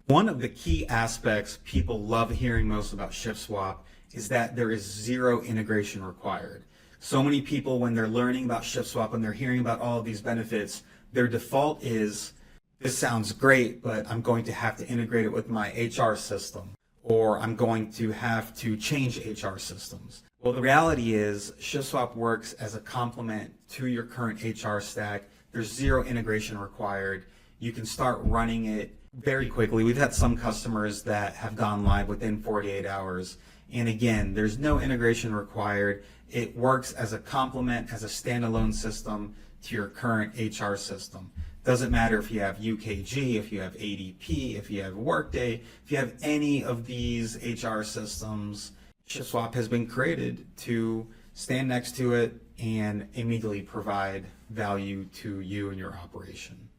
One of the key aspects people love hearing most about ShiftSwap is that there is zero integration required. So many people, when they're learning about ShiftSwap and they're hearing about all of these benefits, their default is, this sounds great, but I'm going to have to integrate it with my HR system, or I'm going to have to change HR systems. Well, the reality is ShiftSwap works as a complement to your current HR stack. There's zero integration required. You can start running it very quickly. We've had some customers that have gone live within 48 hours. And again, there's no integration required. It works as a complement, as a standalone system to your current HR system. Doesn't matter if you have UKG, if you have ADP, if you have Workday, if you have any of these HR systems, ShiftSwap has been created to stand next to it and immediately provide value to you and your operation.